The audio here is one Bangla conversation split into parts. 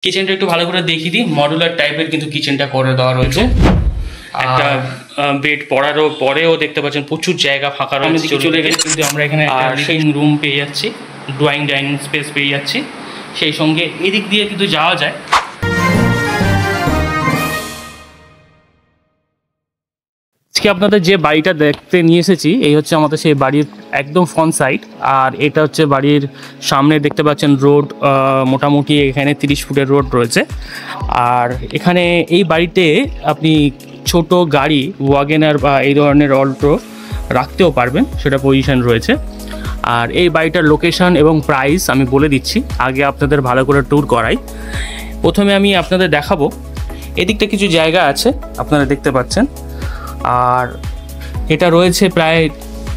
কিচেনটা একটু ভালো করে দেখিয়ে দিই। মডুলার টাইপের কিন্তু কিচেনটা করে দেওয়া রয়েছে। একটা বেড পড়ারও পরেও দেখতে পাচ্ছেন প্রচুর জায়গা ফাঁকা রয়েছে। চলে গেলে কিন্তু আমরা এখানে সেই রুম পেয়ে যাচ্ছি, ড্রয়িং ডাইনিং স্পেস পেয়ে যাচ্ছি। সেই সঙ্গে এদিক দিয়ে কিন্তু যাওয়া যায়। আজকে আপনাদের যে বাড়িটা দেখতে নিয়ে এসেছি, এই হচ্ছে আমাদের সেই বাড়ির একদম ফ্রন্ট সাইড। আর এটা হচ্ছে বাড়ির সামনে দেখতে পাচ্ছেন রোড, মোটামুটি এখানে 30 ফুটের রোড রয়েছে। আর এখানে এই বাড়িতে আপনি ছোট গাড়ি, ওয়াগেনার বা এই ধরনের অল্টো রাখতেও পারবেন, সেটা পজিশন রয়েছে। আর এই বাড়িটার লোকেশন এবং প্রাইস আমি বলে দিচ্ছি, আগে আপনাদের ভালো করে ট্যুর করাই। প্রথমে আমি আপনাদের দেখাবো, এদিকটা কিছু জায়গা আছে আপনারা দেখতে পাচ্ছেন। আর এটা রয়েছে প্রায়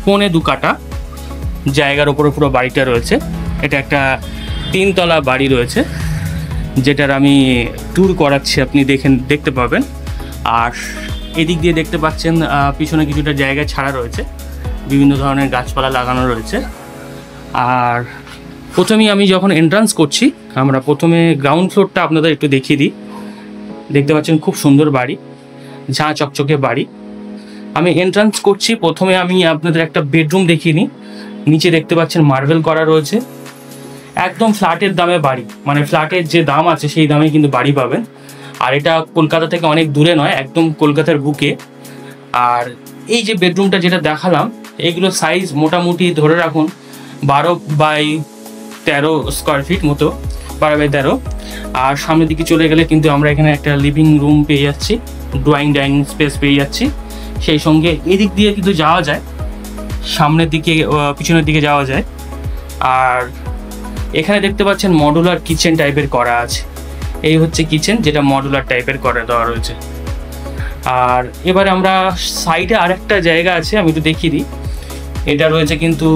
2.25 কাঠা জায়গার ওপরে পুরো বাড়িটা রয়েছে। এটা একটা 3 তলা বাড়ি রয়েছে, যেটার আমি ট্যুর করাচ্ছি, আপনি দেখতে পাবেন। আর এদিক দিয়ে দেখতে পাচ্ছেন পিছনে কিছুটা জায়গা ছাড়া রয়েছে, বিভিন্ন ধরনের গাছপালা লাগানো রয়েছে। আর প্রথমেই আমি যখন এন্ট্রান্স করছি, আমরা প্রথমে গ্রাউন্ড ফ্লোরটা আপনাদের একটু দেখিয়ে দিই। দেখতে পাচ্ছেন খুব সুন্দর বাড়ি, ঝাঁ চকচকে বাড়ি। আমি এন্ট্রান্স করছি, প্রথমে আমি আপনাদের একটা বেডরুম দেখিয়ে নিই। নিচে দেখতে পাচ্ছেন মার্বেল করা রয়েছে, একদম ফ্ল্যাটের দামে বাড়ি, মানে ফ্ল্যাটের যে দাম আছে সেই দামে কিন্তু বাড়ি পাবেন। আর এটা কলকাতা থেকে অনেক দূরে নয়, একদম কলকাতার বুকে। আর এই যে বেডরুমটা যেটা দেখালাম, এইগুলো সাইজ মোটামুটি ধরে রাখুন 12x13 স্কোয়ার ফিট মতো, 12x13। আর সামনের দিকে চলে গেলে কিন্তু আমরা এখানে একটা লিভিং রুম পেয়ে যাচ্ছি, ড্রয়িং ডাইনিং স্পেস পেয়ে যাচ্ছি। সেই সঙ্গে এদিক দিয়ে কিন্তু যাওয়া যায়, সামনের দিকে পিছনের দিকে যাওয়া যায়। আর এখানে দেখতে পাচ্ছেন মডুলার কিচেন টাইপের করা আছে। এই হচ্ছে কিচেন, যেটা মডুলার টাইপের করে দেওয়া রয়েছে। আর এবারে আমরা সাইডে আরেকটা জায়গা আছে, আমি একটু দেখিয়ে দিই। এটা রয়েছে কিন্তু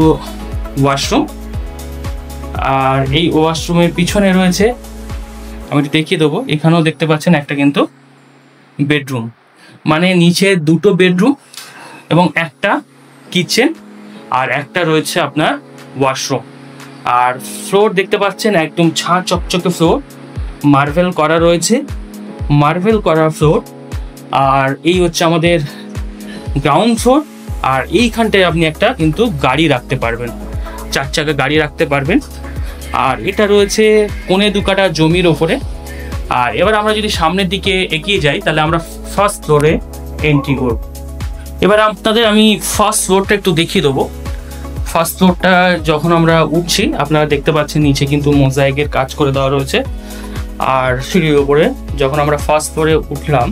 ওয়াশরুম। আর এই ওয়াশরুমের পিছনে রয়েছে, আমি একটু দেখিয়ে দেবো, এখানেও দেখতে পাচ্ছেন একটা কিন্তু বেডরুম, মানে নিচে 2টো বেডরুম এবং একটা কিচেন, আর একটা রয়েছে আপনার ওয়াশরুম। আর ফ্লোর দেখতে পাচ্ছেন একদম ঝাঁ চকচকে ফ্লোর, মার্বেল করা রয়েছে, মার্বেল করা ফ্লোর। আর এই হচ্ছে আমাদের গ্রাউন্ড ফ্লোর। আর এইখানটায় আপনি একটা কিন্তু গাড়ি রাখতে পারবেন, 4 চাকা গাড়ি রাখতে পারবেন। আর এটা রয়েছে 2.25 কাঠা জমির ওপরে। আর এবার আমরা যদি সামনের দিকে এগিয়ে যাই, তাহলে আমরা ফার্স্ট ফ্লোরে এন্ট্রি করব। এবার আপনাদের আমি ফার্স্ট ফ্লোরটা একটু দেখিয়ে দেবো। ফার্স্ট ফ্লোরটা যখন আমরা উঠছি, আপনারা দেখতে পাচ্ছেন নিচে কিন্তু মোজাইকের কাজ করে দেওয়া রয়েছে। আর সিঁড়ির ওপরে যখন আমরা ফার্স্ট ফ্লোরে উঠলাম,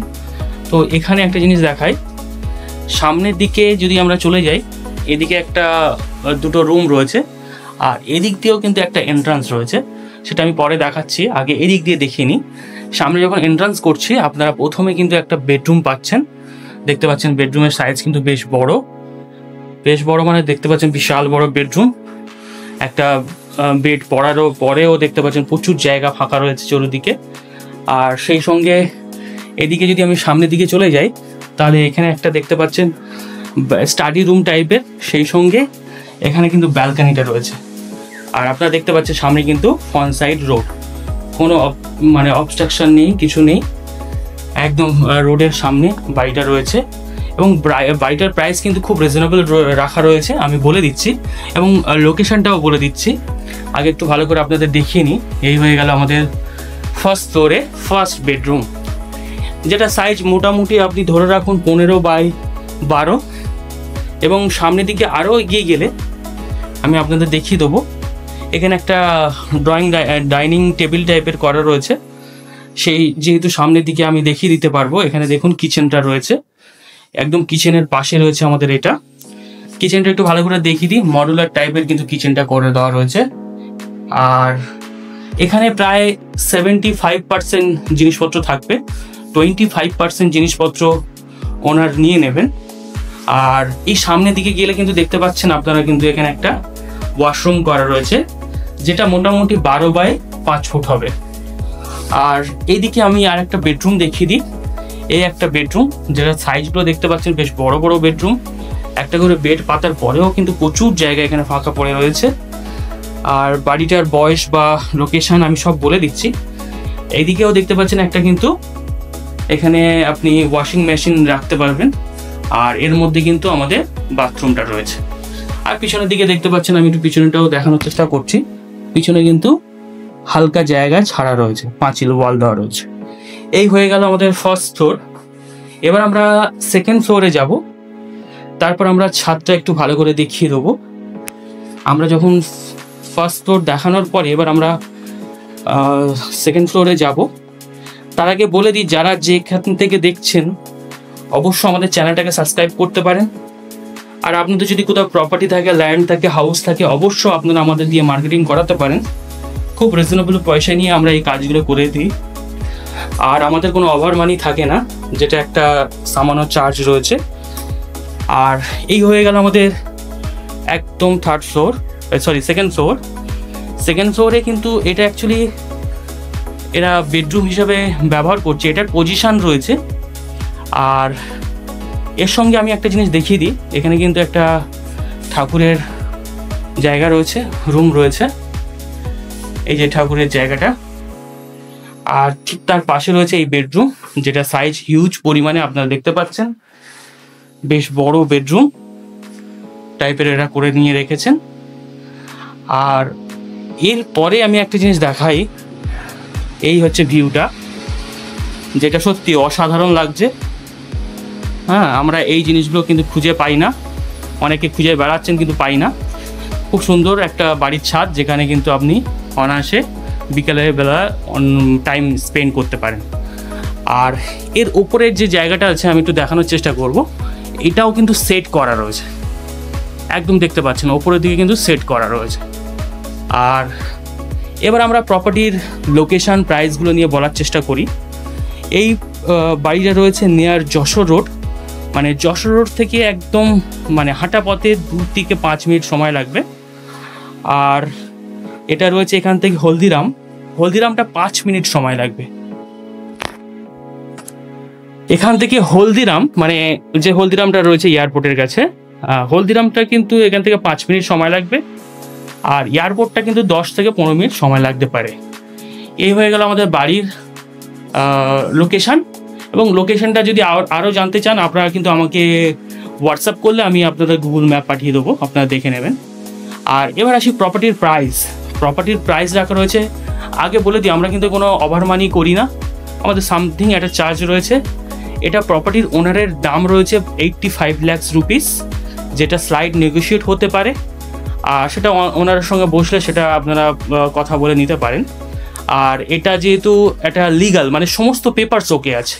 তো এখানে একটা জিনিস দেখাই, সামনের দিকে যদি আমরা চলে যাই, এদিকে একটা 2টো রুম রয়েছে। আর এদিক দিয়েও কিন্তু একটা এন্ট্রান্স রয়েছে, সেটা আমি পরে দেখাচ্ছি, আগে এদিক দিয়ে দেখিয়ে নিই। সামনে যখন এন্ট্রান্স করছি, আপনারা প্রথমে কিন্তু একটা বেডরুম পাচ্ছেন। দেখতে পাচ্ছেন বেডরুমের সাইজ কিন্তু বেশ বড়, মানে দেখতে পাচ্ছেন বিশাল বড় বেডরুম। একটা বেড পড়ারও পরেও দেখতে পাচ্ছেন প্রচুর জায়গা ফাঁকা রয়েছে চতুর্দিকে। আর সেই সঙ্গে এদিকে যদি আমি সামনের দিকে চলে যাই, তাহলে এখানে একটা দেখতে পাচ্ছেন স্টাডি রুম টাইপের, সেই সঙ্গে এখানে কিন্তু ব্যালকানিটা রয়েছে। আর আপনারা দেখতে পাচ্ছেন সামনে কিন্তু ফ্রন্ট সাইড রোড, কোনো মানে অবস্ট্রাকশন নেই, কিছু নেই, একদম রোডের সামনে বাড়িটা রয়েছে। এবং বাড়িটার প্রাইস কিন্তু খুব রিজনেবল রাখা রয়েছে, আমি বলে দিচ্ছি, এবং লোকেশনটাও বলে দিচ্ছি। আগে একটু ভালো করে আপনাদের দেখিয়ে নিই। এই হয়ে গেল আমাদের ফার্স্ট ফ্লোরে ফার্স্ট বেডরুম, যেটা সাইজ মোটামুটি আপনি ধরে রাখুন 15x12। এবং সামনের দিকে আরও এগিয়ে গেলে আমি আপনাদের দেখিয়ে দেবো, এখানে একটা ডাইনিং টেবিল টাইপের করা রয়েছে। সেই যেহেতু সামনের দিকে আমি দেখিয়ে দিতে পারবো, এখানে দেখুন কিচেনটা রয়েছে, একদম কিচেনের পাশে রয়েছে আমাদের এটা। কিচেনটা একটু ভালো করে দেখিয়ে দিই, মডুলার টাইপের কিন্তু কিচেনটা করে দেওয়া রয়েছে। আর এখানে প্রায় 75% জিনিসপত্র থাকবে, 25% জিনিসপত্র ওনার নিয়ে নেবেন। আর এই সামনের দিকে গেলে কিন্তু দেখতে পাচ্ছেন আপনারা কিন্তু এখানে একটা ওয়াশরুম করা রয়েছে, যেটা মোটামুটি 12x5 ফুট হবে। আর এইদিকে আমি আর একটা বেডরুম দেখিয়ে দিই। এই একটা বেডরুম, যেটা সাইজগুলো দেখতে পাচ্ছেন বেশ বড় বড় বেডরুম। একটা করে বেড পাতার পরেও কিন্তু প্রচুর জায়গা এখানে ফাঁকা পড়ে রয়েছে। আর বাড়িটার বয়স বা লোকেশন আমি সব বলে দিচ্ছি। এইদিকেও দেখতে পাচ্ছেন একটা কিন্তু এখানে আপনি ওয়াশিং মেশিন রাখতে পারবেন, আর এর মধ্যে কিন্তু আমাদের বাথরুমটা রয়েছে। আর পিছনের দিকে দেখতে পাচ্ছেন, আমি একটু পিছনেটাও দেখানোর চেষ্টা করছি, পিছনে কিন্তু হালকা জায়গা ছাড়া রয়েছে, পাঁচিল ওয়াল দেওয়া রয়েছে। এই হয়ে গেল আমাদের ফার্স্ট ফ্লোর। এবার আমরা সেকেন্ড ফ্লোরে যাব, তারপর আমরা ছাদটা একটু ভালো করে দেখিয়ে দেবো। আমরা যখন ফার্স্ট ফ্লোর দেখানোর পরে এবার আমরা সেকেন্ড ফ্লোরে যাব। তার আগে বলে দিই, যারা যেখান থেকে দেখছেন অবশ্যই আমাদের চ্যানেলটাকে সাবস্ক্রাইব করতে পারেন। আর আপনাদের যদি কোথাও প্রপার্টি থাকে, ল্যান্ড থাকে, হাউস থাকে, অবশ্যই আপনারা আমাদের দিয়ে মার্কেটিং করাতে পারেন। খুব রিজনেবল পয়সা নিয়ে আমরা এই কাজগুলো করে দিই, আর আমাদের কোনো ওভার মানি থাকে না, যেটা একটা সামান্য চার্জ রয়েছে। আর এই হয়ে গেল আমাদের একদম সেকেন্ড ফ্লোর। সেকেন্ড ফ্লোরে কিন্তু এটা অ্যাকচুয়ালি এরা বেডরুম হিসাবে ব্যবহার করছে, এটার পজিশান রয়েছে। আর এর সঙ্গে আমি একটা জিনিস দেখিয়ে দিই, এখানে কিন্তু একটা ঠাকুরের জায়গা রয়েছে, রুম রয়েছে, এই যে ঠাকুরের জায়গাটা। আর ঠিক তার পাশে রয়েছে এই বেডরুম, যেটা সাইজ হিউজ পরিমাণে আপনারা দেখতে পাচ্ছেন, বেশ বড় বেডরুম টাইপের এরা করে নিয়ে রেখেছেন। আর এরপরে আমি একটা জিনিস দেখাই, এই হচ্ছে ভিউটা, যেটা সত্যি অসাধারণ লাগছে। হ্যাঁ, আমরা এই জিনিসগুলো কিন্তু খুঁজে পাই না, অনেকে খুঁজে বেড়াচ্ছেন কিন্তু পাই না। খুব সুন্দর একটা বাড়ির ছাদ, যেখানে কিন্তু আপনি অনায়াসে বিকেলের বেলা টাইম স্পেন্ড করতে পারেন। আর এর ওপরের যে জায়গাটা আছে আমি একটু দেখানোর চেষ্টা করব, এটাও কিন্তু সেট করা রয়েছে, একদম দেখতে পাচ্ছেন ওপরের দিকে কিন্তু সেট করা রয়েছে। আর এবার আমরা প্রপার্টির লোকেশান, প্রাইসগুলো নিয়ে বলার চেষ্টা করি। এই বাড়িটা রয়েছে নিয়ার যশোর রোড, মানে যশোর রোড থেকে একদম মানে হাঁটা পথে 2 থেকে 5 মিনিট সময় লাগবে। আর এটা রয়েছে এখান থেকে হলদিরামটা 5 মিনিট সময় লাগবে। এখান থেকে হলদিরাম, মানে যে হলদিরামটা রয়েছে এয়ারপোর্টের কাছে, হলদিরামটা কিন্তু এখান থেকে 5 মিনিট সময় লাগবে, আর এয়ারপোর্টটা কিন্তু 10 থেকে 15 মিনিট সময় লাগতে পারে। এই হয়ে গেল আমাদের বাড়ির লোকেশান। এবং লোকেশানটা যদি আরও জানতে চান, আপনারা কিন্তু আমাকে হোয়াটসঅ্যাপ করলে আমি আপনাদের গুগল ম্যাপ পাঠিয়ে দেবো, আপনারা দেখে নেবেন। আর এবার আসি প্রপার্টির প্রাইস রাখা রয়েছে। আগে বলে দিই, আমরা কিন্তু কোনো ওভার মানি করি না, আমাদের সামথিং একটা চার্জ রয়েছে। এটা প্রপার্টির ওনারের দাম রয়েছে 85 লাখ রুপিস, যেটা স্লাইড নেগোশিয়েট হতে পারে। আর সেটা ওনারের সঙ্গে বসলে সেটা আপনারা কথা বলে নিতে পারেন। আর এটা যেহেতু এটা লিগাল, মানে সমস্ত পেপারস ওকে আছে,